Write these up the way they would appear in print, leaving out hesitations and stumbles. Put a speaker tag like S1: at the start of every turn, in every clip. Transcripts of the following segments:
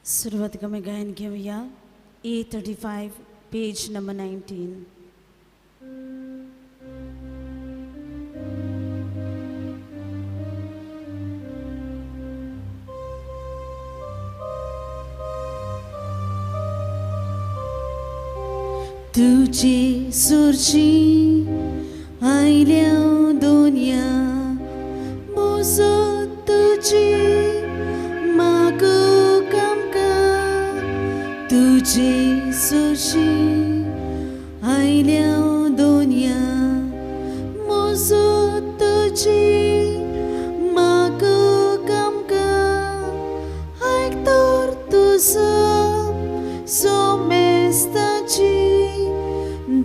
S1: सुरुवात में गायन घेऊया A35 पेज नंबर 19. तुझी सुरची आयल्या दोन्या मोजो तुझी मागो कामका तुझी सुरची आयल्या दोन्या मोजो तुझी मागो कामका आयकतोर तुझो सोमेस्ताची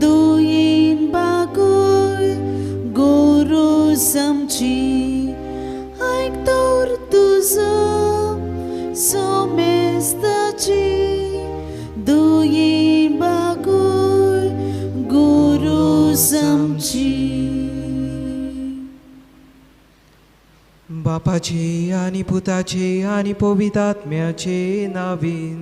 S1: दोयीन बागोय गोरोस आमची आयकतोर तुझो सोमेस्ताची दोयीन बागोय गोरोस आमची.
S2: बापाचे आणि पुताचे आणि पवित्रात्म्याचे नावीन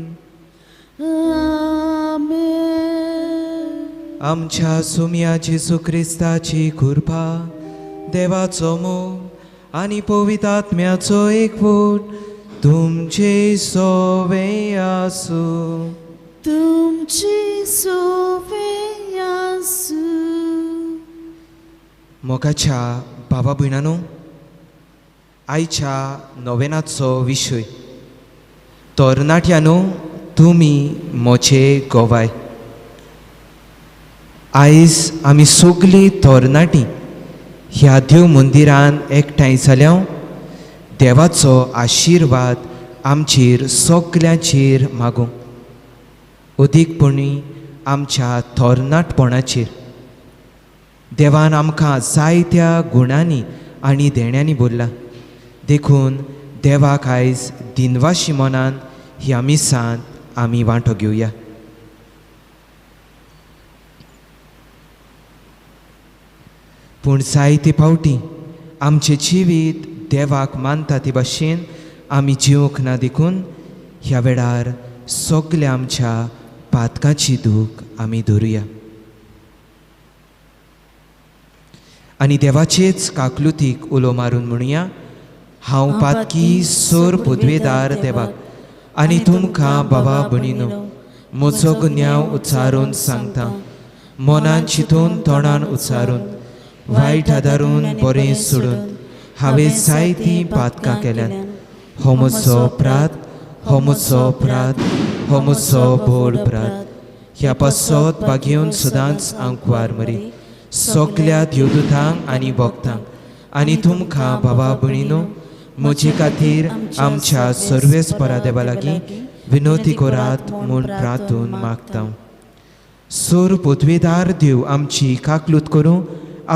S2: आमच्या सुम्या जेसू ख्रिस्ताची कृपा देवाचो मोग आणि पवित्रात्म्याचो एकवट तुमचे सोवे आसूं.
S1: तुमची सोवे आसूं.
S2: मोगाच्या बाबा भयणांनो, आयच्या नोवेनाचो विशय तरणाट्यांनो तुमी मोचे गोवाय. आयज आमी सगळीं तरणाटीं ह्या देव मंदिरान एकठांय जाल्यां देवाचो आशिर्वाद आमचेर सगल्यांचेर मागूं. अदीकपणी आमच्या तरणाटपणाचेर देवान आमकां जायत्या गुणांनी आनी देण्यांनी भरला. देखून देवाक आयज दिनवाशी मनान ह्या मिसांत आमी वांटो घेवया. पूण जायते फावटी आमचें जिवीत देवाक मानता ते भाशेन आमी जिवंक ना. देखून ह्या वेळार सगल्या आमच्या पातकांची दूख आमी धरुया आनी देवाचेच काकलुतीक उलो मारून म्हणुया, हांव पातकी सोर पदवेदार देवाक आनी तुमकां बाबा भणीनो म्हजो गुन्यांव उच्चारून सांगता. मनान चिंतून तोंडान उच्चारून वायट आदारून बरें सोडून हांवें जायतीं पातकां केल्यान. हो म्हजो अपराध, हो म्हजो अपराध, हो म्हजो बोड अपराध. ह्या पासत बागेवन सदांच आंकवार मरे सगल्या देवदूतांक आनी भक्तांक आनी तुमकां बाबा भणीनो म्हजे खातीर आमच्या सर्वेस्परा देवा लागीं विनोती करात म्हूण प्रार्थून मागता. सोर पदवेदार देव आमची काकलूत करूं,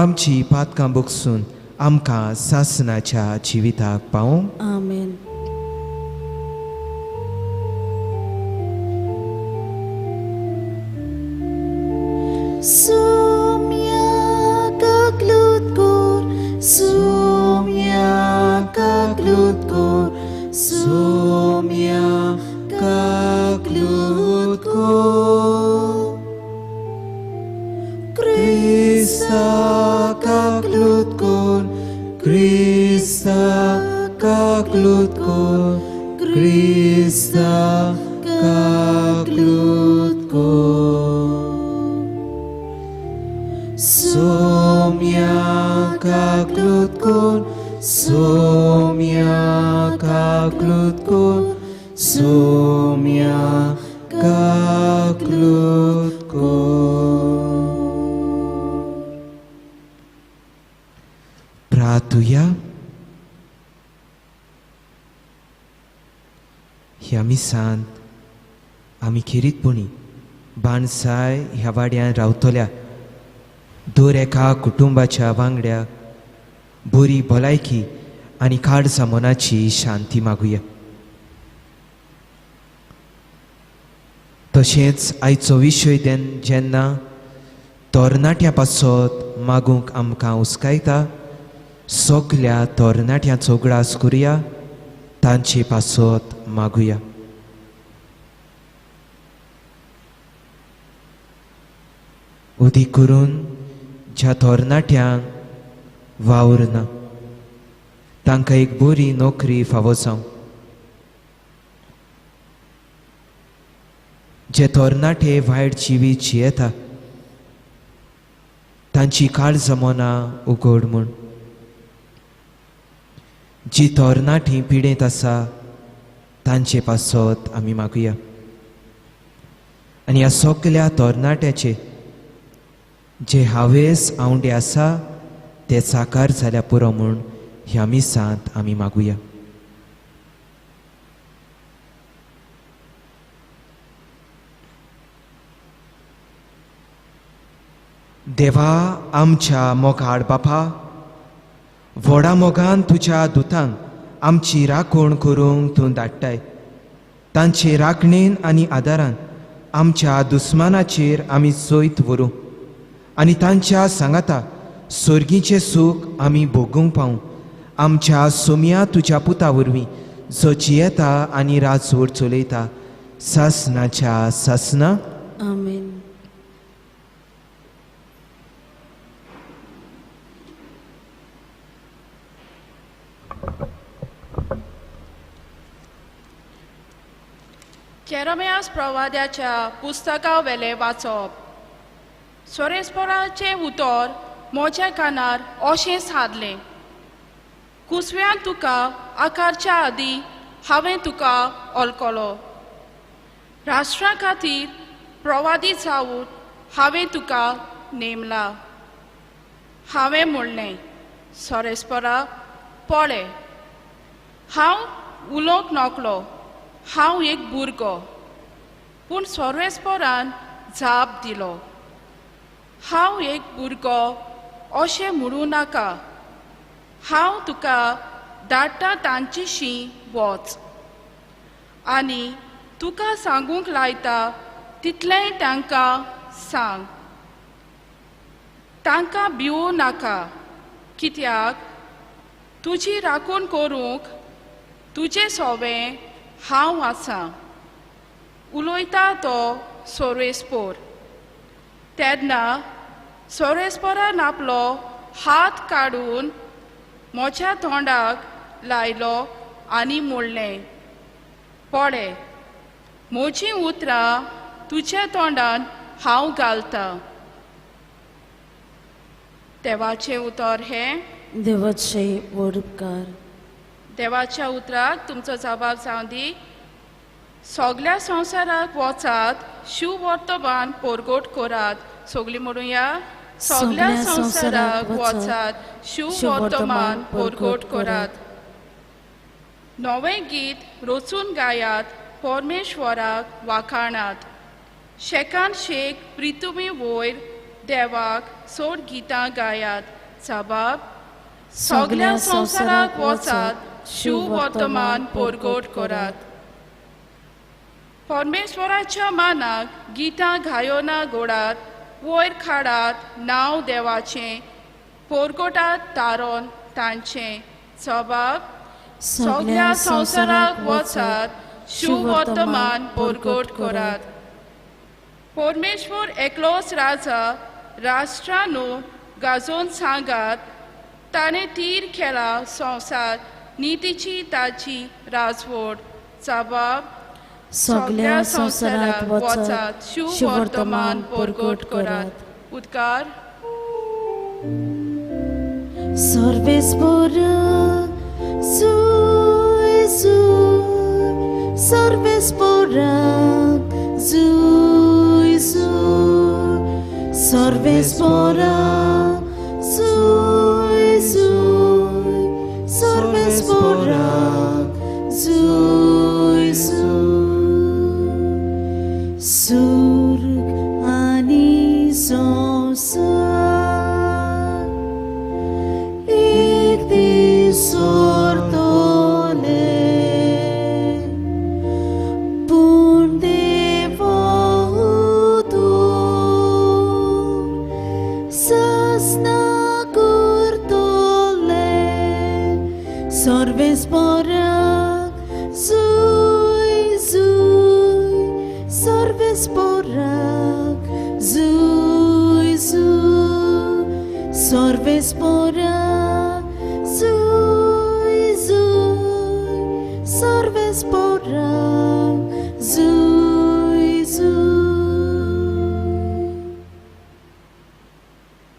S2: आमची पातकां बोगसून आमकां सासणाच्या जिविताक पावूं.
S1: आमेन. सोम्या काकलूत कोर, सोम्या काकलूत कोर, सोम्या काकलूत कोर. क्रिस्ता काकलूत कोर, क्रिस्ता काकलूत कोर, क्रिस्ता काकलूत कोर. सोम्या काकलूत कोर, सोम्या काकलूत कोर, सोम्या काकलूत कोर. प्रार्थुया. ह्या मिसांत आमी खेरीतपणी बाणसाय ह्या वाड्यान रावतल्या दर एका कुटुंबाच्या वांगड्याक बरी भलायकी आनी काळजा मनाची शांती मागुया. तशेंच आयचो विशय जेन्ना तरणाट्या पासत मागूंक आमकां उस्कायता, सगल्या तरणाट्यांचो उगडास करुया, तांचे पासत मागुया.
S2: उदी करून ज्या तरणाट्यांक वावर ना तांकां एक बरी नोकरी फावो जावं. जे तरणाटे वायट जिवीत जियेता तांची काळ जमोना उगड म्हूण. जी तरणाटीं पिडेत आसा तांचे पासत आमी मागुया. आनी ह्या सगल्या तरणाट्याचे जे हावेस आवंडे आसा ते साकार जाल्या पुरो म्हूण ह्या मिसांत आमी मागुया. देवा आमच्या मोगाळ बापा, व्हडा मोगान तुज्या दुतांक आमची राखण करूंक तूं धाडटाय. तांचे राखणेन आनी आदारान आमच्या दुस्मानाचेर आमी जैत व्हरूं आनी तांच्या सांगाता सर्गीचें सूख आमी भोगूंक पावूं. आमच्या सोम्या तुज्या पुता वरवीं जो जियेता आनी राजवट चलयता सासनाच्या सासना.
S1: आमेन.
S3: जेरेमियास प्रवाद्याच्या पुस्तका वेले वाचप. सोरेस्पोराचे उतर म्हज्या कानार अशें सादलें. कुसव्यान तुका आकारच्या आदीं हांवें तुका ऑलकलो. राष्ट्रा खातीर प्रवादी जावन हांवें तुका नेमला. हांवें म्हणलें, सोरेस्पोरा पळय, हांव उलोवंक नकलो, हांव एक भुरगो. पूण सोरेस्पोरान जाप दिलो, हांव एक भुरगो अशें म्हणूं नाका. हांव तुका धाडटा तांचेशीं वच आनी तुका सांगूंक लायता तितलेंय तांकां सांग. तांकां भिवूं नाका, कित्याक तुजी राखण करूंक तुजें सवें हांव आसां. उलयता तो सोरेस्पोर. तेन्ना सोरेस्पोरान आपलो हात काडून म्हज्या तोंडाक लायलो आनी म्हणलें, पळय, म्हजीं उतरां तुज्या तोंडान हांव घालतां. देवाचें उतर हें.
S1: देवाचे व्हड उपकार.
S3: देवाच्या उतराक तुमचो जबाब जावं दी. सगल्या संवसाराक वचात, शिव वर्तमान पोरगोट करात. सगळीं म्हणुया, सगल्या संवसाराक वचात, शिव वर्तमान पोरगोट करात. नवें गीत रचून गायात, परमेश्वराक वाखाणात. शेकान शेक प्रितुमी वयर देवाक सोड गितां गायात. जबाब. सगल्या संवसाराक वचात, शिव वर्तमान पोरगोट करात. परमेश्वराच्या मानाक गितां गायोना गोडात. वयर खाडात नांव देवाचें, पोरगोटात तारोन तांचें. जबाब. सगल्या संवसाराक वचात, शिव वर्तमान पोरगोट करात. परमेश्वर एकलोच राजा, राष्ट्रां न्हू गाजोवन सांगात. ताणें तीर केला संवसार, नितीची ताची राजवट. जबाब. सगल्या संवसाराक वचात, शिव वर्तमान पोरगोट करात. उद्गार.
S1: सर्वेस्पोरा zui zui, सर्वेस्पोरा zui zui, सर्वेस्पोरा zui zui, सर्वेस्पोरा zui zui. Surg ani संसार एक दीस सोडतले, पूण देवा उतर सासना करतले. सर्वेस्पोराक zui zui, सर्वेस्पोराक zui Sorvespora, zui, zui, sorvespora, zui, zui.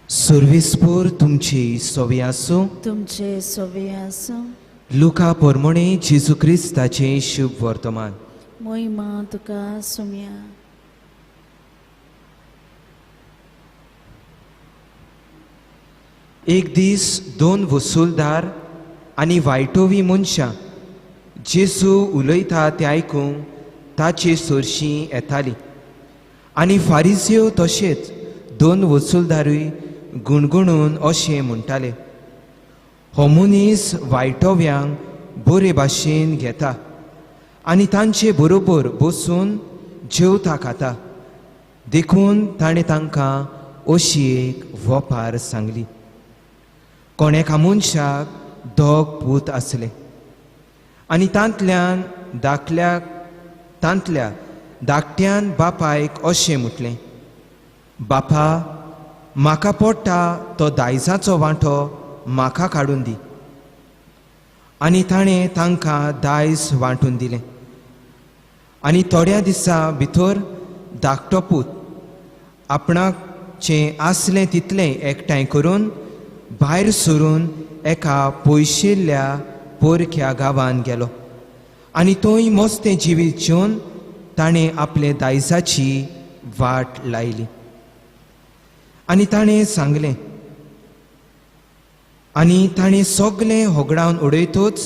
S2: सर्वेस्पोर तुमची सोवी आसूं.
S1: तुमचे सोवे आसूं.
S2: लुका पोरमोणे जेजू क्रिस्ताचे शुभ वर्तमान.
S1: मोहिमा तुका सुम्या.
S2: एक दीस दोन वसूलदार आनी वायटोवी मनशां जेजू उलयता तें आयकूंक ताचे सोरशीं येतालीं. आनी फारिजियो तशेंच दोन वसूलदारूय गुणगुणून अशें म्हणटाले, हो मनीस वायटोव्यांक बरे भाशेन घेता आनी तांचे बरोबर बसून जेवता खाता. देखून ताणें तांकां अशी एक वोपार सांगली. कोण एका मनशाक दोग पूत आसले आनी तांतल्या धाकट्यान बापायक अशें म्हटलें, बापा, म्हाका पडटा तो दायजाचो वांटो म्हाका काडून दी. आनी ताणें तांकां दायज वांटून दिलें. आनी थोड्या दिसा भितर धाकटो पूत आपणाचें आसलें तितलें एकठांय करून भायर सरून एका पयशिल्ल्या पोरक्या गांवांत गेलो. आनी थंय मस्तें जिवीत जेवन ताणें आपले दायजाची वाट लायली. आनी ताणें सांगलें, आनी ताणें सगलें होगडावन उडयतूच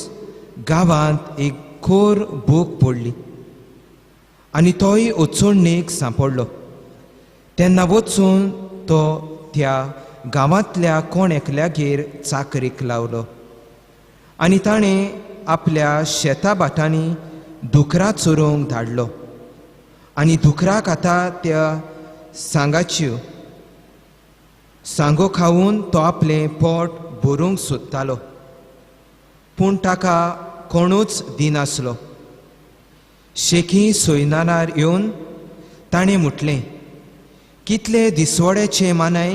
S2: गांवांत एक खोर भूक पडली आनी तोय ओचोडणेक सांपडलो. तेन्ना वचून तो त्या गांवांतल्या कोण एकल्यागेर चाकरेक लावलो. आनी ताणें आपल्या शेता बाटांनी दुकरां चोरोवंक धाडलो. आनी दुकराक आतां त्या सांगाच्यो सांगो खावून तो आपलें पोट भरूंक सोदतालो, पूण ताका कोणूच दिनासलो. शेकी सोयनारार येवन ताणें म्हटलें, कितले दिसवड्याचे मानाय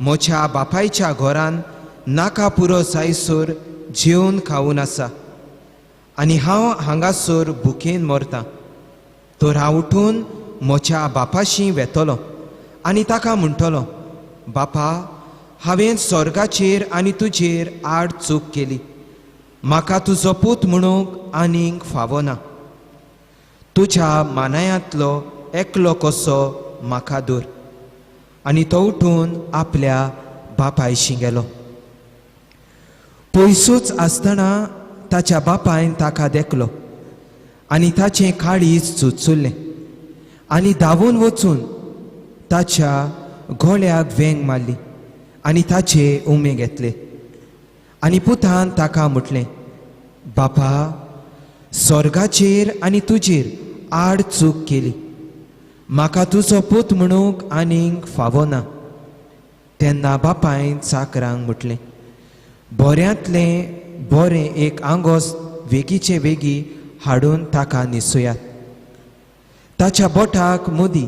S2: म्हज्या बापायच्या घरान नाका पुरो जायसर जेवन खावून आसा आनी हांव हांगासर भुकेन मरतां. तर हांव उठून म्हज्या बापाशी वेतलो आनी ताका म्हणटलो, बापा, हांवें स्वर्गाचेर आनी तुजेर आड चूक केली. म्हाका तुजो पूत म्हणूंक आनीक फावो ना. तुज्या मानायांतलो एकलो कसो म्हाका दवर. आनी तो उठून आपल्या बापायशी गेलो. पयसूच आसतना ताच्या बापायन ताका देखलो आनी ताचें काळीज चुचुल्लें आनी धांवून वचून ताच्या गोळ्याक वेंग मारली आनी ताचे उमे घेतले. आनी पुतान ताका म्हटलें, बापा, स्वर्गाचेर आनी तुजेर आड चूक केली. म्हाका तुजो पूत म्हणूंक आनीक फावो ना. तेन्ना बापायन चाकरांक म्हटलें, बऱ्यांतलें बरें एक आंगोस वेगीचे वेगी हाडून ताका न्हेसुयात. ताच्या बोटाक मुदी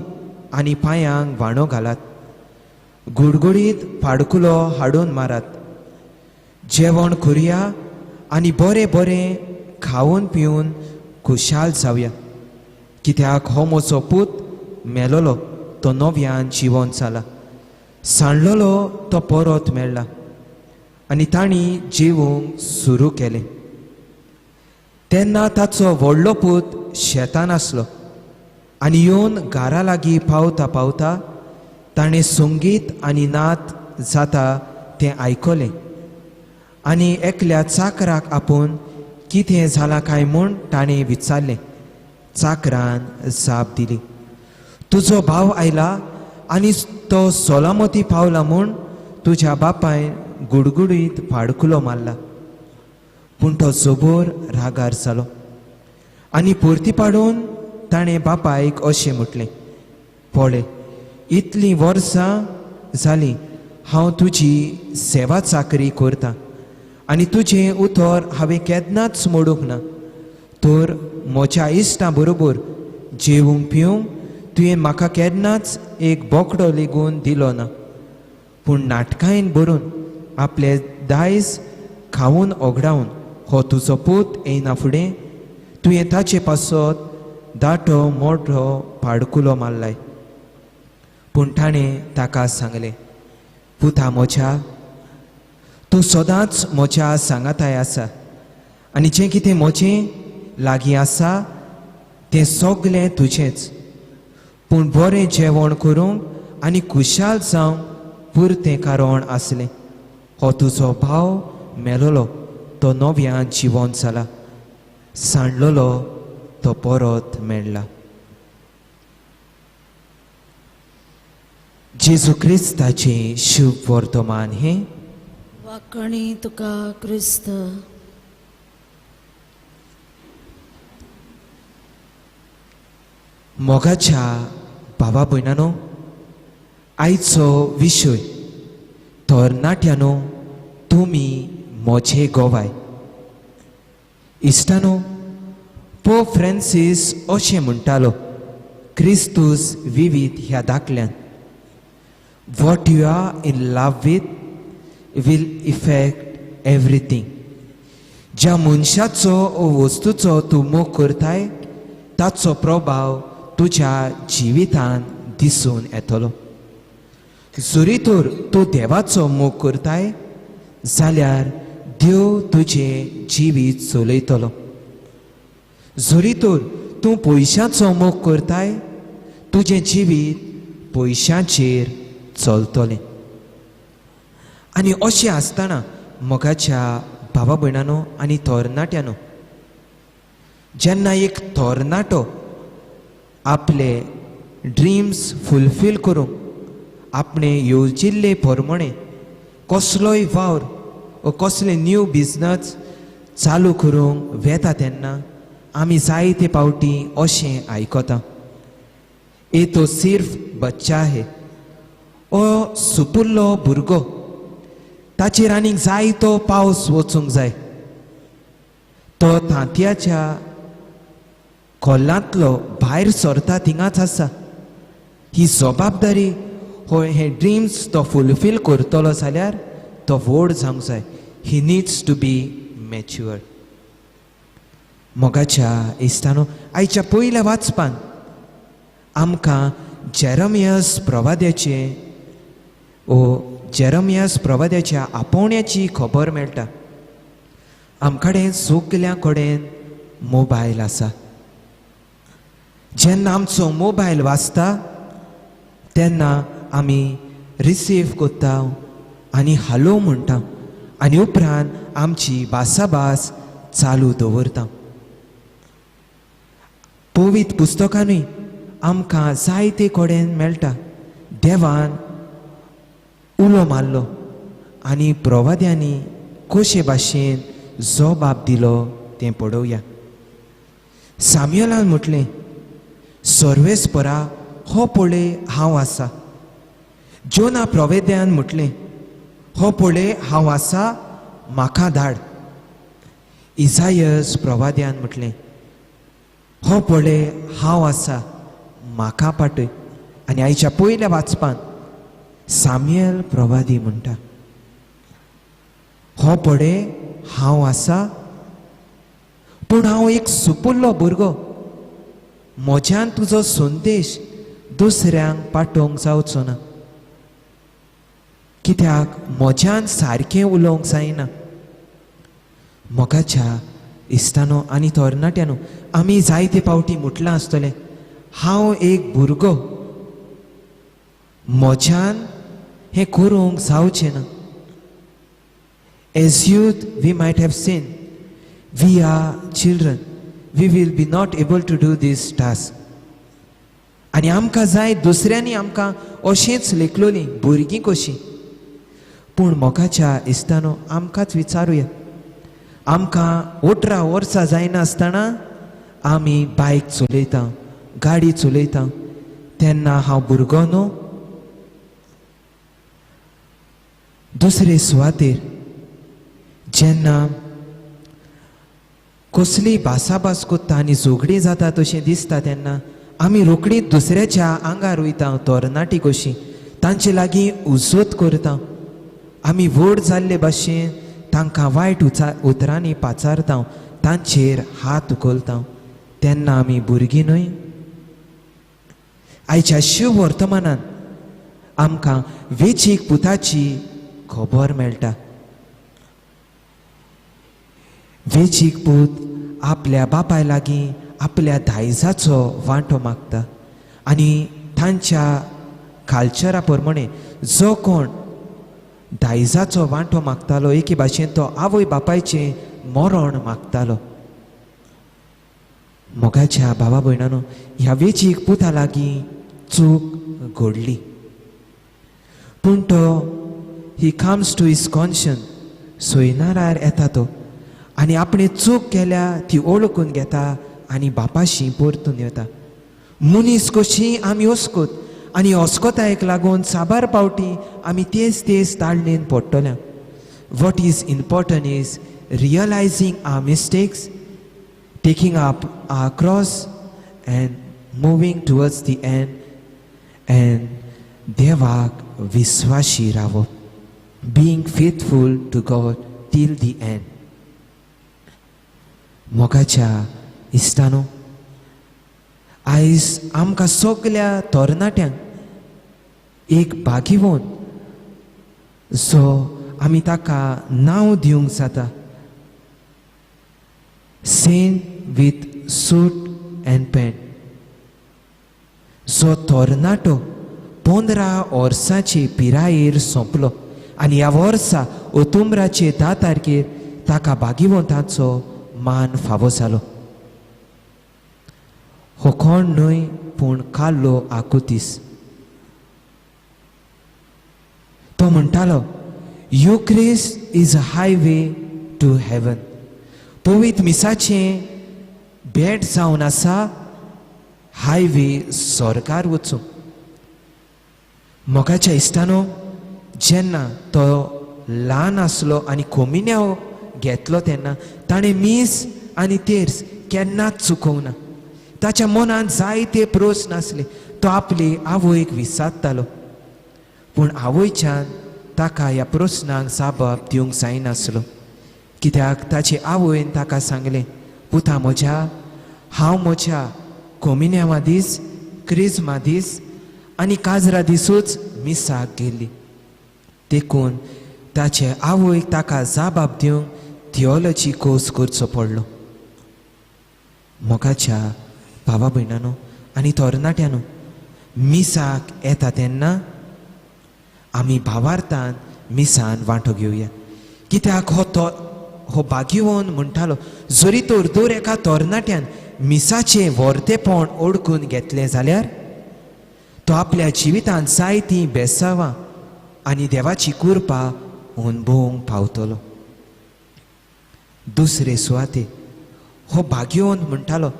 S2: आनी पांयांक वाणो घालात. गुडगुडीत पाडकुलो हाडून मारात. जेवण करुया आनी बरें बरें खावन पिवन खुशाल जावया. कित्याक हो म्हजो पूत मेलोलो तो नव्यान जिवन जाला, सांडलोलो तो परत मेळ्ळा. आनी तांणी जेवूंक सुरू केलें. तेन्ना ताचो व्हडलो पूत शेतान आसलो आनी येवन घरा लागीं पावता पावता ताणें संगीत आनी नाच जाता तें आयकलें. आनी एकल्या चाकराक आपूण कितें जालां काय म्हूण ताणें विचारलें. चाकरान जाप दिली, तुजो भाव आयला आनी तो सोलामती पावला म्हूण तुज्या बापायन गुडगुडीत पाडकुलो मारला. पूण तो जोबोर रागार जालो आनी परती पाडून ताणें बापायक अशें म्हटलें, पळय, इतलीं वर्सां जालीं हांव तुजी सेवा चाकरी करतां आनी तुजें उतर हांवें केन्नाच मोडूंक ना. तर म्हज्या इश्टां बरोबर जेवूंक पिवूंक तुवें म्हाका केन्नाच एक बोकडो लेगून दिलो ना. पूण नाटकांत बरोवन आपले दायज खावून ओगडावन हो तुजो पूत येयना फुडें तुवें ताचे पासत दाटो मोठो पाडकुलो मारलाय. पूण ताणें ताका सांगलें, पुता म्हज्या, तूं सदांच म्हज्या सांगाताय आसा आनी जें कितें म्हजें लागीं आसा तें सगलें तुजेंच. पूण बरें जेवण करूंक आनी खुशाल जावंक पुरतें कारण आसलें. हो तुजो भाव मेलोलो तो नव्यान जिवंत जाला, सांडलोलो तो परत मेळ्ळा. जेजू क्रिस्ताचें शुभ वर्तमान हें.
S1: वाकणी तुका क्रिस्त.
S2: मोगाच्या भावा भयणानो, आयचो विशय तरणाट्यानो तुमी मोझे गोवाय. इश्टानो, पोप फ्रांसीस अशें म्हणटालो क्रिस्तूस विवीत ह्या दाखल्यान, what you are in love with will effect everything. ज्या मनशाचो ओ वस्तूचो तूं मोग करताय ताचो प्रभाव तुज्या जिवितान दिसून येतलो. जरी तर तूं देवाचो मोग करताय जाल्यार देव तुजें जिवीत चलयतलो. जरी तर तूं पयशांचो मोग करताय तुजें जिवीत पयशांचेर चलतलें. आनी अशें आसतना मोगाच्या भावा भयणानो आनी तरणाट्यानो, जेन्ना एक तरणाटो आपले ड्रिम्स फुलफील करूंक आपणे येवजिल्ले प्रमाणे कसलोय वावर वा कसले न्यू बिजनस चालू करूंक वेता तेन्ना आमी जायते पावटी अशें आयकता, ए तो सिर्फ बच्चा है, ओ सुपुल्लो भुरगो, ताचेर आनीक जायतो पावस वचूंक जाय, तो तांतयाच्या खोलांतलो भायर सरता थिंगाच आसा. ही जबाबदारी हो हे ड्रिम्स तो फुलफील करतलो जाल्यार तो व्हड जावंक जाय. He needs to be matured. मोगाच्या इश्टानो, आयच्या पयल्या वाचपान आमकां जेरमियास प्रवाद्याच्या आपोवण्याची खबर मेळटा. आमकडेन सगल्या कडेन मोबायल आसा. जेन्ना आमचो मोबायल वाजता तेन्ना आमी रिसीव कोत्ता आनी हालो म्हणटा आनी उपरांत आमची भासाभास चालू दवरता. पवित्र पुस्तकांनी आमकां जायते कडेन मेळटा देवान उलो मारलो आनी प्रवाद्यांनी कशे भाशेन जबाब दिलो तें पळोवया. साम्युएलान म्हटलें, सर्वेस्परा हो पळय हांव आसा. जोना प्रवेद्यान म्हटलें, हो पळय हांव आसा, म्हाका धाड. इसायस प्रवाद्यान म्हटलें, हो पळय हांव आसा, म्हाका पाटय. आनी आयच्या पयल्या वाचपान साम्युएल प्रवादी म्हणटा, हो पळय हांव आसा, पूण हांव एक सुपुल्लो भुरगो. म्हज्यान तुजो संदेश दुसऱ्यांक पाठोवंक जावचो ना, कित्याक म्हज्यान सारकें उलोवंक जायना. मोगाच्या इश्टानो आनी तरणाट्यानो, आमी जायते पावटी म्हटलां आसतलें, हांव एक भुरगो, म्हज्यान हें करूंक जावचें ना. As youth we might have seen, we are children, we will be not able to do this task. आनी आमकां जाय दुसऱ्यांनी आमकां अशींच लेखलोलीं भुरगीं कशीं. पूण मोगाच्या इश्टानो, आमकांच विचारुया, आमकां 18 वर्सां जायना आसतना आमी बायक चलयता, गाडी चलयता, तेन्ना हांव भुरगो न्हू. दुसरे सुवातेर जेन्ना कसली भासाभास कोत्ता आनी झगडी जाता तशें दिसता तेन्ना आमी रोखडीच दुसऱ्याच्या आंगार वयता तरणाटी कशी. तांचे लागीं उजोत करता. आमी व्हड जाल्ले भाशेन तांकां वायट उतरांनी पाचारता, तांचेर हात उखलता. तेन्ना आमी भुरगीं न्हय. आयच्या शिव वर्तमानान आमकां वेंचीक पुताची खबर मेळटा. वेंचीक पूत आपल्या बापाय लागीं आपल्या दायजाचो वांटो मागता आनी तांच्या कल्चरा प्रमाणे जो कोण दायजाचो वांटो मागतालो एके भाशेन तो आवय बापायचें मरण मागतालो. मोगाच्या भावा भयणांनो, ह्या वेंचीक पुता लागीं चूक घडली, पूण तो he comes to his conscience, सोयनारार येता तो आनी आपणे चूक केल्या ती ओळखून घेता आनी बापाशी परतून येता. मनीस कशी आमी वचकोत आनी अस्कोतायेक लागून साबार पावटी आमी तेच ताळणेन पडटल्या. What is important is realising our mistakes, taking up our cross and moving towards the end, and देवाक विश्वासी रावप, being faithful to God till the end. मोगाच्या इश्टानो, आयज आमकां सगल्या तरणाट्यांक एक बागीवोन जो आमी ताका नांव दिवंक जाता, saint with suit and pant. जो तरणाटो 15 वर्सांचे पिरायेर सोंपलो आनी ह्या वर्सा ऑक्टोबराचे 10 तारखेर ताका बागीवंताचो मान फावो जालो. हो कोण न्हय पूण कार्लो आकुतीस. तो म्हणटालो, Eucharist is a highway to heaven. पवित्र मिसाचें भेट जावन आसा हायवे स्वर्गार वचूंक. मोगाच्या इश्टानो, जेन्ना तो ल्हान आसलो आनी कोमिन्याव घेतलो तेन्ना ताणें मीस आनी तेर्स केन्नाच चुकोवंक ना. ताच्या मनांत जायते प्रस्न आसले. तो आपली आवयक विचारतालो, पूण आवयच्यान ताका ह्या प्रस्नांक जाप दिवंक जायनासलो. कित्याक ताचे आवयन ताका सांगलें, पुता म्हज्या, हांव म्हज्या कोमिन्यावा दीस, क्रिस्मा दीस आनी काजरा दिसूच मिसाक गेल्ली. देखून ताचे आवयक ताका जाप दिवंक थियोलॉजी कोर्स करचो पडलो. मोगाच्या भावा भयणांनो आनी तरणाट्यांनो, मिसाक येता तेन्ना आमी भावार्थान मिसान वांटो घेवया. कित्याक हो बागीवोन म्हणटालो, जरी तर दर एका तरणाट्यान मिसाचें वर्तेपण ओळखून घेतलें जाल्यार तो आपल्या जिवितांत जायतीं बेसावां आनी देवाची कृपा अणभवूंक पावतलो. दुसरे सुवाते हो बागीवोन म्हणटालो,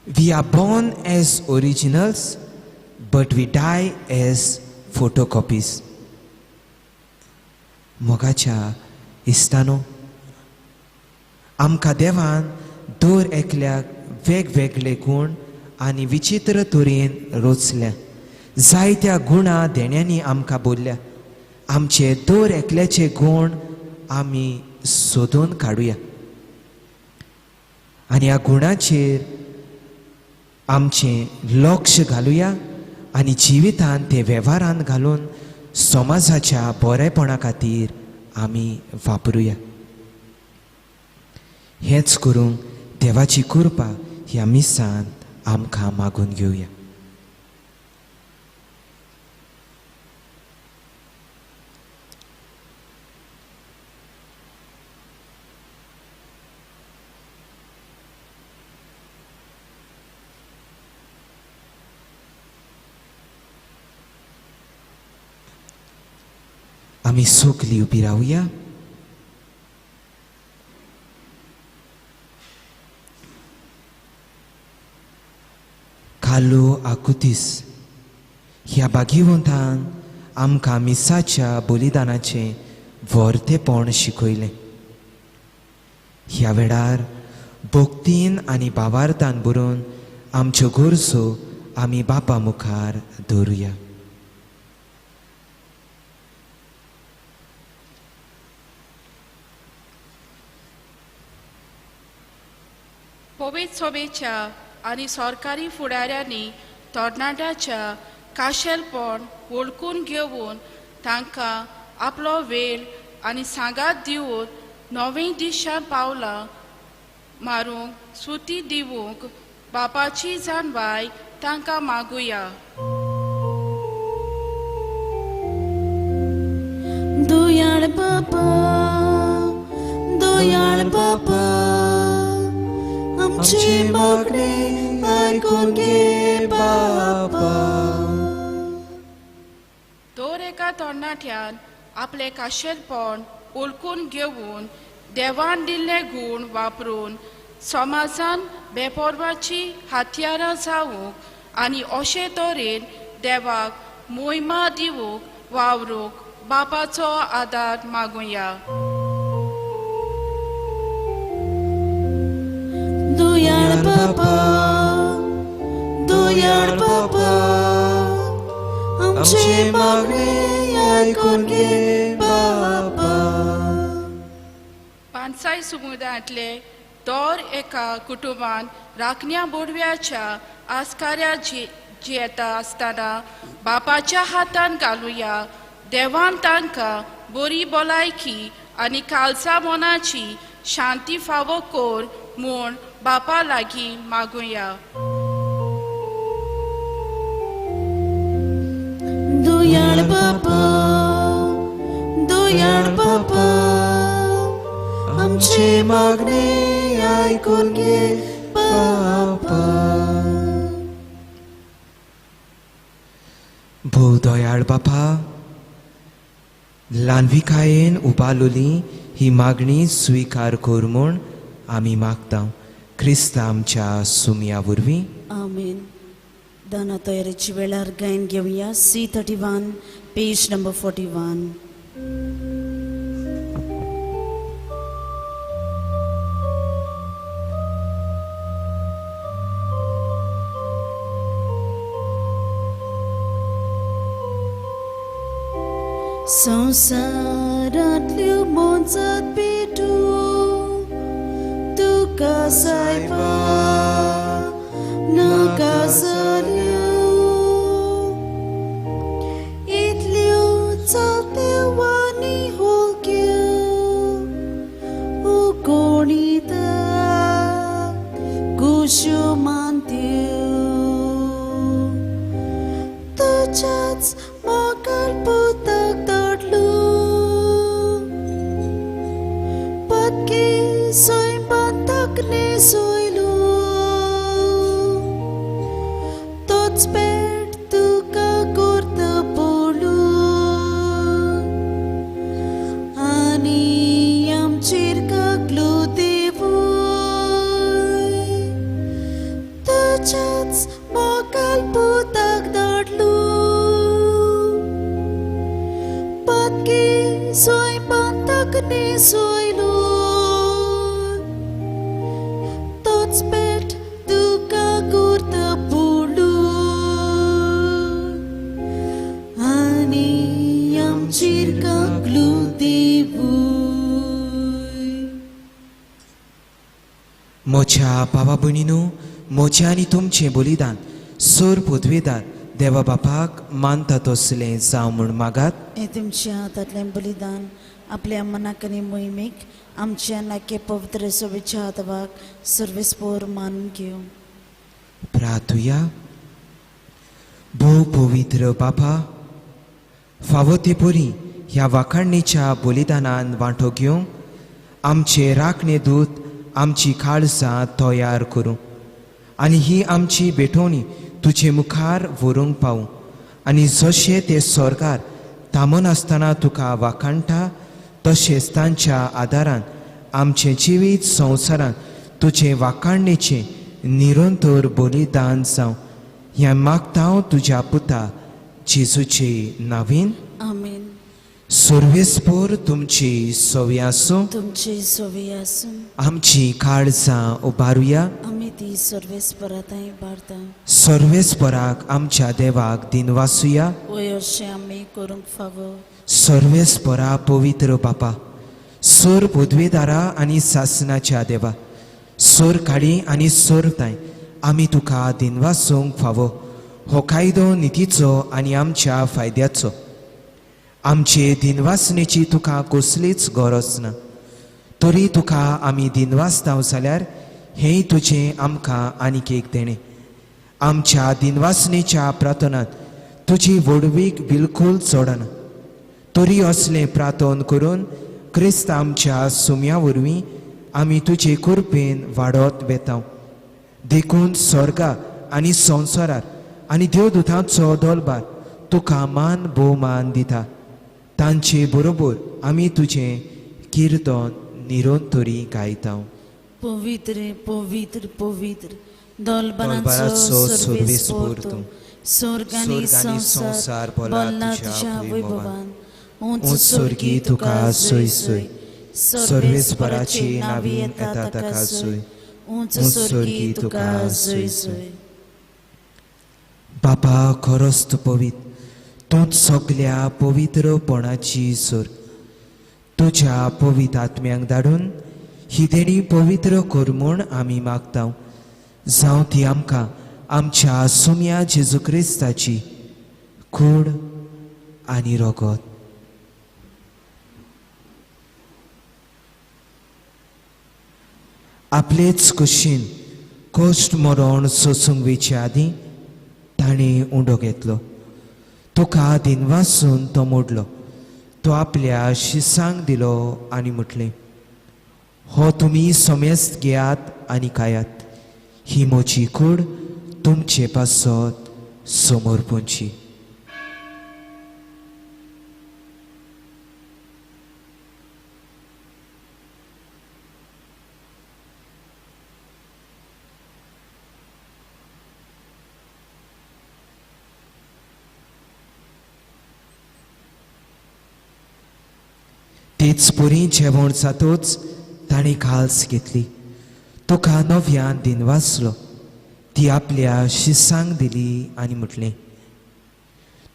S2: we are born as originals but we die as photocopies. मोगाच्या इश्टानो, आमकां देवान दर एकल्याक वेगवेगळे गूण आनी विचित्र तरेन रचल्या. जायत्या गुणां देण्यांनी आमकां बोल्ल्या. आमचे दर एकल्याचे गूण आमी सोदून काडुया आनी ह्या गुणाचेर आमचें लक्ष घालुया आनी जिवितांत ते वेव्हारांत घालून समाजाच्या बरेपणा खातीर आमी वापरुया. हेच करूंक देवाची कृपा ह्या मिसांत आमकां मागून घेवया. आमी सगळीं उबी रावया. कार्लो आकुतीस ह्या बागीवंतान आमकां मिसाच्या बलिदानाचें वर्तेपण शिकयलें. ह्या वेळार भक्तीन आनी भावार्थान बरोवन आमच्यो गरजो आमी बापा मुखार दवरुया.
S3: होवेच्या आणि सरकारी फुडाऱ्यांनी तरणाट्याच्या खाशेलपण वळखून घेवन तांकां आपलो वेळ आनी सांगात दिवन नवीं दिशा पावलां मारूंक सुटी दिवूंक बापाची जाणवाय तांकां मागुया.
S1: दोयाळ बापा, दोयाळ बापा, आमची मागणी आयकून घे बापा.
S3: दर एका तरणाट्यान आपले खाशेलपण ओळखून घेवन देवान दिल्ले गूण वापरून समाजान बेपरवाची हातयारां जावूंक आनी अशे तरेन देवाक मोहिमा दिवूंक वावरूंक बापाचो आदार मागुया.
S1: दोयाळ बापा, दोयाळ बापा, आमची मागणी आयकून घे बापा.
S3: पानसाय समुदायांतले दर एका कुटुंबान राखण्या बोडव्याच्या आस्काऱ्या जियेता आसतना बापाच्या हातान घालुया. देवान तांकां बरी भलायकी आनी खालसा मनाची शांती फावो कोर म्हूण बापा लागीं मागुया.
S1: दोयाळ बापा, दोयाळ बापा, आमची मागणी आयकून घे बापा.
S2: भोव दयाळ बापा, ल्हानविकायेन उबालोली ही मागणी स्विकार कर म्हूण आमी मागता. क्रिस्त आमच्या सुमया वरवीं.
S1: आमेन. दाना तयारीची वेळार गायन घेवया. C31 page number 41. संसारांतल्यो मोजात पेटू तुका सायबा नाका जाल्यो. इतल्यो चालत्यो आनी होलक्यो उकोणिता कुश्यो मानत्यो. तुज्याच मोगाळ पुताक धाडलो पत्की स्वयंपाक सोयलो. तोच पेट तुका करता पडलो आनी आमचेर कागलो देवूय. तुज्याच मोगाळ पुताक धाडलो पत्की स्वयंपाक सोयलो. तोच पेट तुका करता पडलो आनी आमचेर कागलो देवूय.
S2: म्हज्या भावा भयणीनो, म्हजें आनी तुमचें बलिदान सोर पदवेदार देवा बापाक मानता तसलें जावं म्हूण मागात.
S1: हे तुमच्या हातांतलें बलिदान आपल्या मनाक आनी मोहिमेक आमच्या नाके पवित्र सोबेच्या हाताक सर्वेस्पोर मानून घेवं.
S2: प्रार्थुया. भोव पवित्र बापा, फावो ते परी ह्या वाखाणणेच्या बलिदानान वांटो घेवंक आमचे राखणे दूत आमची खाळसां तयार करूं आनी ही आमची भेटवणी तुजे मुखार व्हरूंक पावूं. आनी जशें ते स्वर्गार थांबून आसतना तुका वाखाणटा तशेंच तांच्या आदारान आमचें जिवीत संवसारान तुजे वाखाणणेचें निरंतर बलिदान जावं. हें मागता हांव तुज्या पुता जेजूचे नांवीन.
S1: आमेन.
S2: सर्वेस्पोर तुमची सोवी आसूं.
S1: तुमची सोवी आसूं.
S2: आमची काळजां उबारुया.
S1: आमी ती सर्वेस्पराताय बारता.
S2: सर्वेस्पराक आमच्या देवाक दिन वासुया.
S1: वय अशें आमी करूंक फावो.
S2: सर्वेस्परा पवित्र बापा, सोर पदवेदारा आनी सासनाच्या देवा, सोर काडी आनी सोर ताय आमी तुका दिनवासूंक फावो हो कायदो नितीचो आनी आमच्या फायद्याचो आमचे दिनवासनेची तुका कसलीच गरज ना तरी तुका आमी दिनवासताव जाल्यार हें तुजें आमकां आनीक एक देणें आमच्या दिनवासनेच्या प्रार्थनांत तुजी वडवीक बिलकुल चोडना तरी असलें प्रार्थन करून क्रिस्त आमच्या सुम्या वरवीं आमी तुजे कृपेन वाडत वेतांव देखून स्वर्गा आनी संवसारार आनी देवदूतांचो दलबार तुका मान भोवमान दिता तांचे बरोबर आमी तुजें किर्तन निरंतरी गायतांव
S1: पवित्र पवित्र पवित्र
S2: दलबाराचो सर्वेस्पोर तूं
S1: स्वर्ग आनी संवसार बोलना तुज्या वैभवान
S2: उंच स्वर्गी तुका सोय सोय सर्वेस्पराची नावी येता ताका सोय
S1: उंच स्वर्गी तुका सोय सोय
S2: बापा खरोच तूं पवित्र तूंच सगल्या पवित्रपणाची सोर तुज्या पवित्र आत्म्यांक धाडून ही देणी पवित्र कर म्हूण आमी मागतांव जावं ती आमकां आमच्या सुम्या जेजू क्रिस्ताची कूड आनी रगत आपलेच कुशीन कोश्ट मरण सोसूंक वेचे आदीं ताणें उंडो घेतलो तुका दिनवासून तो मोडलो तो आपल्या शिसांक दिलो आनी म्हटलें हो तुमी समेस्त घेयात आनी खायात ही म्हजी कूड तुमचे पासत समोर पोंची तेच पुरी जेवण जातूच ताणें घाल्स घेतली तुका नव्यान दिनवासलो ती आपल्या शिसांक दिली आनी म्हटलें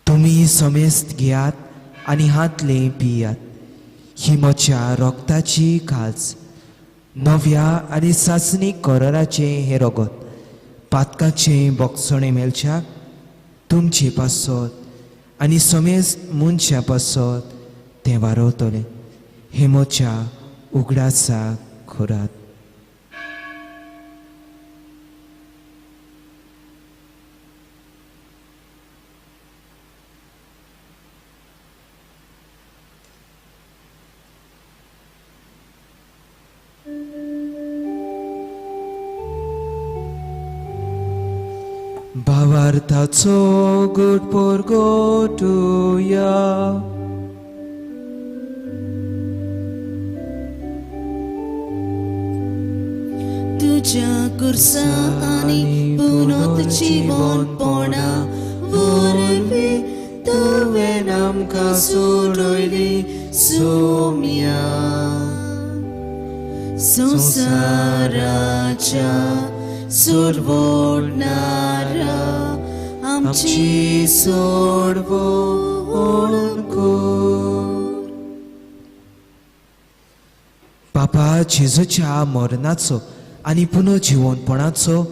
S2: तुमी समेस्त घेयात आनी हातलें पियात ही म्हज्या रोगताची घाल्स नव्या आनी सासणीक कराराचें हें रगत पातकाचें बोगसणें मेलच्याक तुमचे पासत आनी समेस्त मनशा पासत तें वारवतलें हे म्हज्या उगडासा खोरात भावार्थाचो घोटपोर घोटुया
S1: तुझ्या कुर्सा आनी पुनोत जीवनपणा वरवीं तुवें आमकां सोडयली सोम्या संवसाराच्या सोडवणारा आमची सोडवण कर
S2: बापा जेजूच्या मरणाचो आनी पुनर्जीवनपणाचो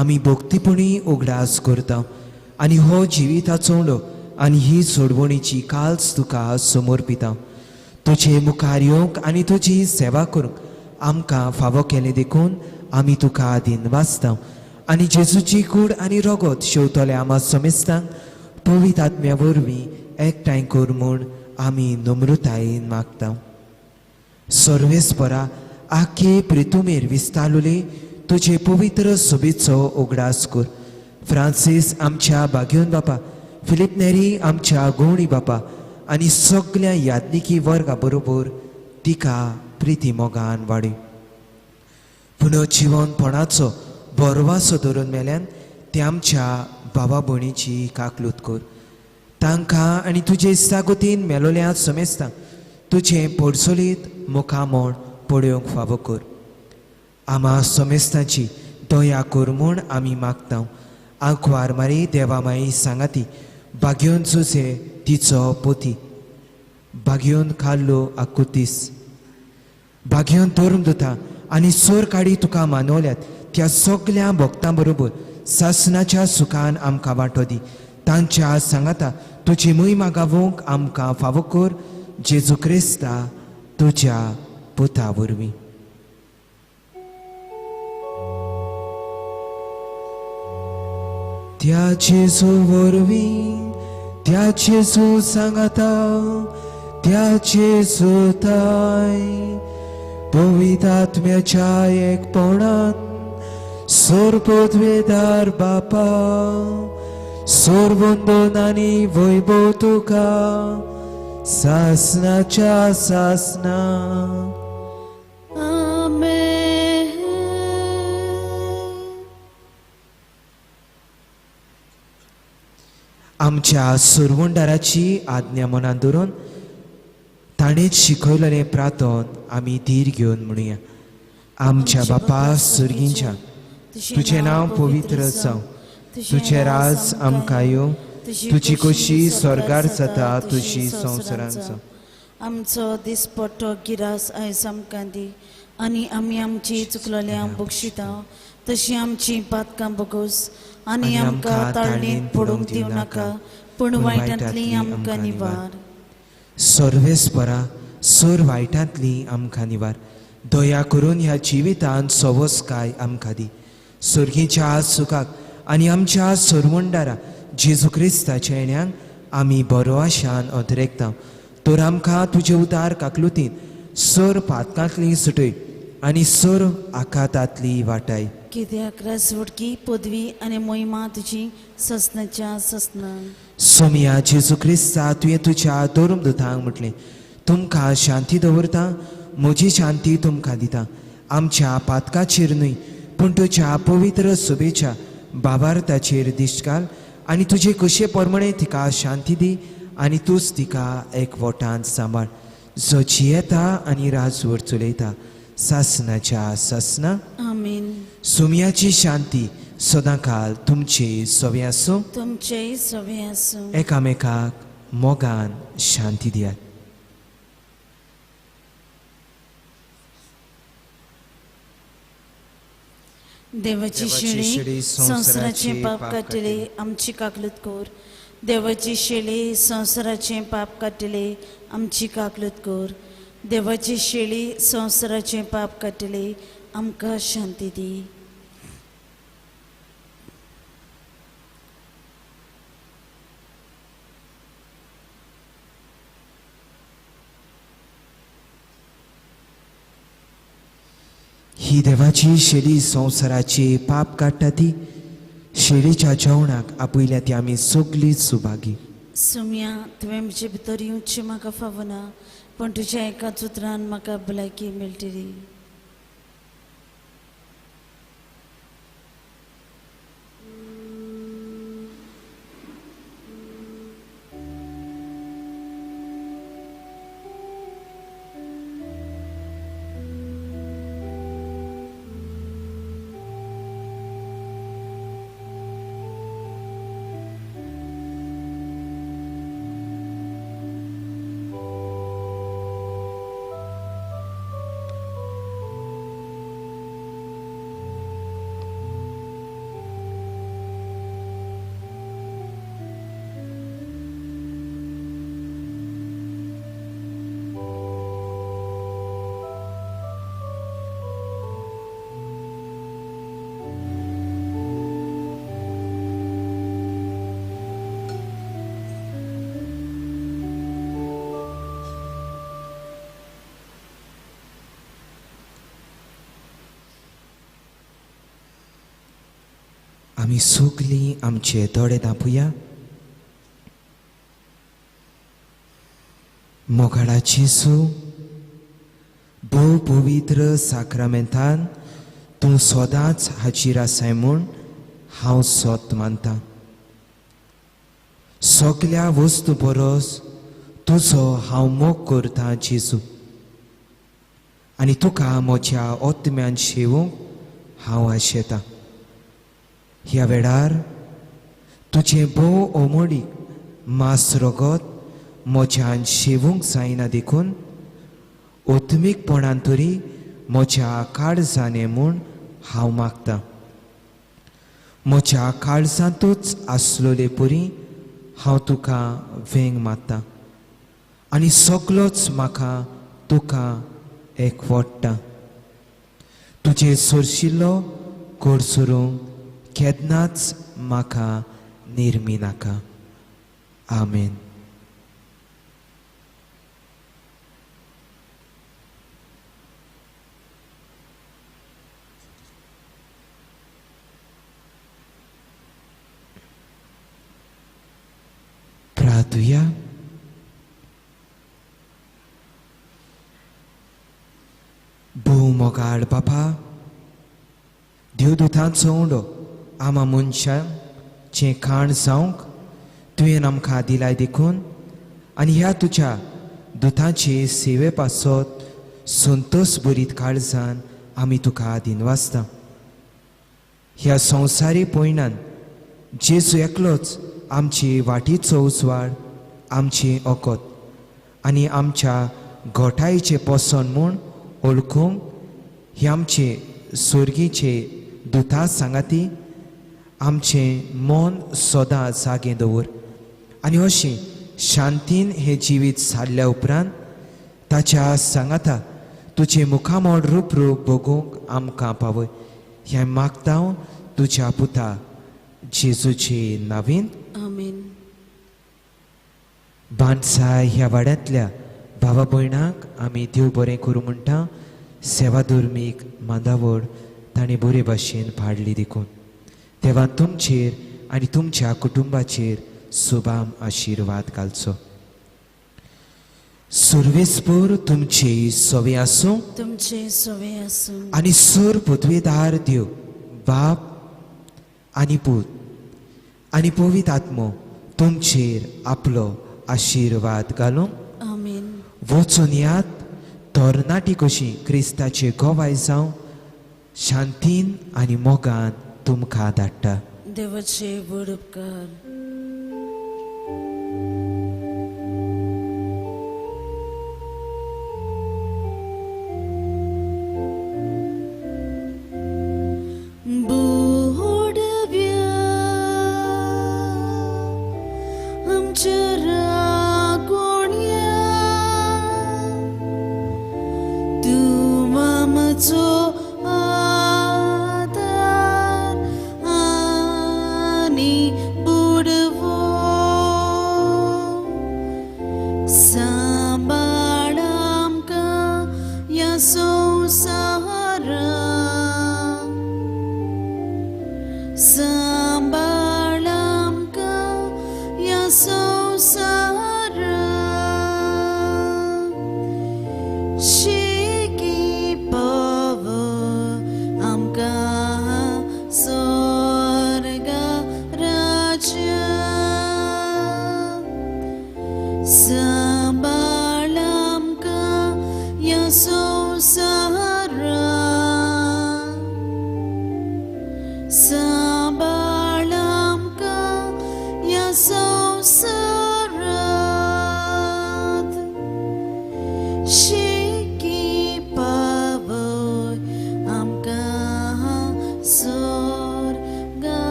S2: आमी भक्तीपणी उगडास करता आनी हो जिविताचो उंडो आनी ही सोडवणीची काल्स तुका समर्पिता तुजे मुखार येवंक आनी तुजी सेवा करूंक आमकां फावो केलें देखून आमी तुका दिनवासता आनी जेजूची कूड आनी रगत शेवतले आमा समेस्तांक पवित्र आत्म्या वरवीं एकठांय कर म्हूण आमी नम्रतायेन मागता सर्वेस्परा आखे प्रितुमेर विस्तारलोले तुजे पवित्र सोबीचो उगडास कर फ्रांसीस आमच्या बागेवन बापा फिलिप नेरी आमच्या गवणी बापा आनी सगळ्या यादनिकी वर्गा बरोबर तिका प्रिती मोगान वाडय पुनर्जीवनपणाचो बरवासो धरून मेल्यान ते आमच्या भावा भयणीची काकलूत कर तांकां आनी तुजे इश्टागतीन मेलोल्या समेस्तांक तुजें पडसोलीत मुखामण पळोवंक फावो कर आमा समेस्तांची दया कर म्हूण आमी मागता आंकवार मारी देवा माई सांगाती बागेवन जुजे तिचो पोती बागेवन खाल्लो आकुतीस बागेवन तोरून दोता आनी सोर काडी तुका मानवल्यात त्या सगळ्या भक्तां बरोबर सासनाच्या सुखान आमकां वांटो दी. तांच्या सांगाता तुजी महिमा गावूंक आमकां फावो कर. जेजू क्रिस्ता तुज्या पुता वरवीं. त्या जेजू वरवीं, त्या जेजू सांगाता, त्या जेजू ताय पवित्र आत्म्याच्या एकपणान सोरपोतवेदार बापा सोरबंदोन आनी वैभव तुका सासनाच्या सासना.
S1: आमेन.
S2: आमच्या सुरवंडाराची आज्ञा मनात दवरून ताणेच शिकयलेले प्रार्थन आमी धीर घेवन म्हणुया. आमच्या बापा सुर्गींच्या तुझे नाव पवित्र जावं. तुझे राज आमकां येवं. तुजी कशी स्वर्गार जाता तुजी संवसारांत जावं.
S1: आमचो दिसपट्टो गिरास आयज आमकां दी आनी आमी आमची चुकलेल्यांक बक्षिता तशी आमची पातकां बगोस आनी आमकां ताळणेंत पडूंक दिवं नाका पूण वायटांतली आमकां निवार.
S2: सर्वेस्परा सोर वायटांतली आमकां निवार. दया करून ह्या जिवितांत सवस्काय आमकां दी. सुर्गीच्या सुखाक आनी आमच्या सोरवंडारा जेजू क्रिस्ताच्या येण्याक आमी बरो आशान अदरेकता. तर आमकां तुजे उदार काकलुतीन सोर पातकांतली सुटय आनी सोर आकांतांतली वाटाय.
S1: कित्याक रासवडकी पदवी आनी मोहिमा तुजी ससनाच्या ससना.
S2: सोमिया जेजू क्रिस्ता तुवें तुज्या धर्मदूतांक म्हटलें तुमकां शांती दवरता, म्हजी शांती तुमकां दिता. आमच्या पातकाचेर न्हय पूण तुज्या पवित्र सुबेच्या बाबार्थाचेर दिश्ट घाल आनी तुजे कशे परमणे तिका शांती दी आनी तूंच तिका एकवटांत सांबाळ जो जियेता आनी राजवट चलयता सासनाच्या सासना.
S1: आमीन.
S2: सोमियाची शांती सदां काल तुमचे सवे आसूं.
S1: तुमचेय सवे आसूं.
S2: एकामेकाक मोगान शांती दियात.
S1: देवाची शेळी संवसाराचे पाप काडटले आमची काकलूत कोर. देवाची शेळी संवसाराचे पाप काडटले आमची काकलूत कोर. देवाची शेळी संवसाराचे पाप काडटले आमकां शांती दी.
S2: ही देवाची शेळी संवसाराचे पाप काडटा ती शेळीच्या जेवणाक आपयल्या ती आमी सगळीं सुभागी.
S1: सुम्या तुवें म्हजे भितर येवचें म्हाका फावना पण तुज्या एकाच उतरान म्हाका भलायकी मेळटली.
S2: आमी सगळीं आमचे दोळे धांपुया. मोगाळा जेजू भोव पवित्र साक्रामेंतान तूं सदांच हाजीर आसाय म्हूण हांव सोत मानतां. सगळ्या वस्तू परस तुजो हांव मोग करतां जेजू आनी तुका म्हज्या आत्म्यान शेवूंक हांव आशेतां. ह्या वेळार तुजें भोव ओमोडीक मास रगत म्हज्यान शेवूंक जायना देखून ओत्मीकपणान तरी म्हज्या काळजाने म्हूण हांव मागतां. म्हज्या काळजांतूच आसलोले परी हांव तुका वेंग मारतां आनी सगलोच म्हाका तुका एकवटता. तुजे सोरशिल्लो कोड सोरूंक केन्नाच म्हाका निर्मी नाका. आमेन. प्रार्थुया. भोवमोगाळ बापा, देवदूतांचो उंडो आमा मनशांचें खाण जावंक तुवें आमकां दिलाय देखून आनी ह्या तुज्या दुतांचे सेवे पासत संतोश भरीत काळजान आमी तुका दिनवासता. ह्या संवसारी पयणान जेजू एकलोच आमची वाटीचो उजवाड, आमची ओकोत आनी आमच्या घोटायेचे पोसन म्हूण ओळखूंक हे आमचे स्वर्गीचे दुता सांगाती आमचें मन सदां जागें दवर आनी अशें शांतीन हें जिवीत सारल्या उपरांत ताच्या सांगाता तुजें मुखामोल रूप बगूंक आमकां पावय. हें मागता तुज्या पुता जेजूचे नांवीन.
S1: आमेन.
S2: बाणसाय ह्या वाड्यांतल्या भावा भयणांक आमी देव बरें करूं म्हणटा. सेवा धर्मीक मांदावळ ताणें बरे भाशेन पाडली देखून देवान तुमचेर आनी तुमच्या कुटुंबाचेर सुबाम आशिर्वाद घालचो. सर्वेस्पर तुमचे सवे आसूं,
S1: तुमचे सवे आसूं
S2: आनी सर पदवेदार देव बाप आनी पूत आनी पवित्र आत्मो तुमचेर आपलो आशिर्वाद घालूं.
S1: आमेन.
S2: वचून यात तरणाटी कशी क्रिस्ताचे गोवाय जावं शांतीन आनी मोगान तुमकां धाडटा.
S1: देवाचे व्हड उपकार.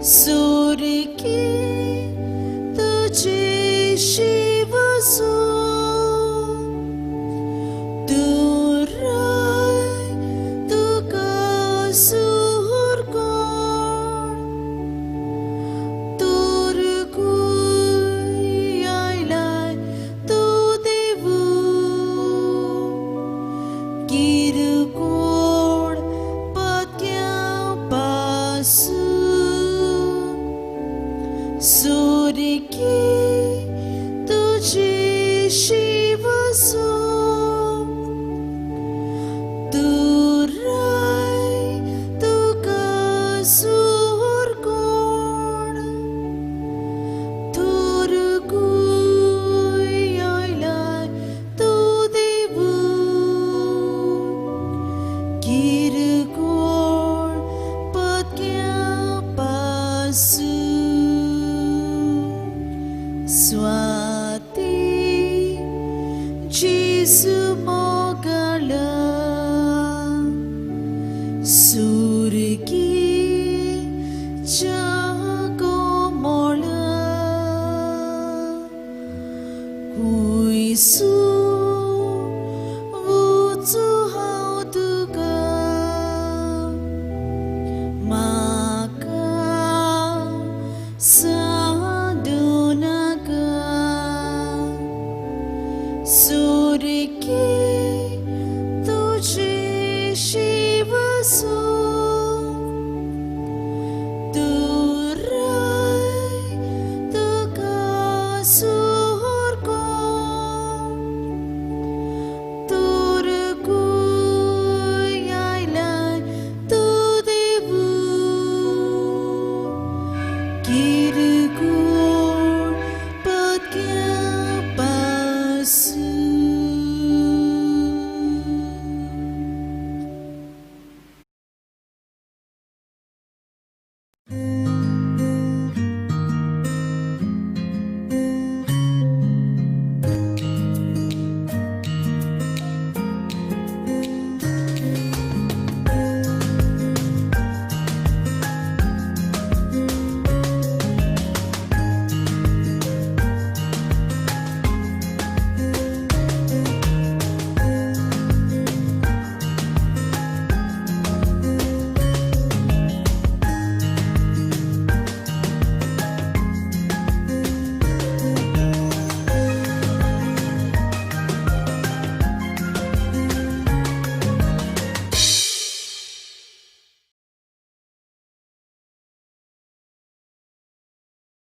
S1: Suriki सूर्य की तुझे शिव सो तू राय तू कसूर कोण तुर कुयायलाय तू देवू किरकोळ पत्क्यापासून स्वाती जेसू मोगला सुरगी जागो मोळा कुयसू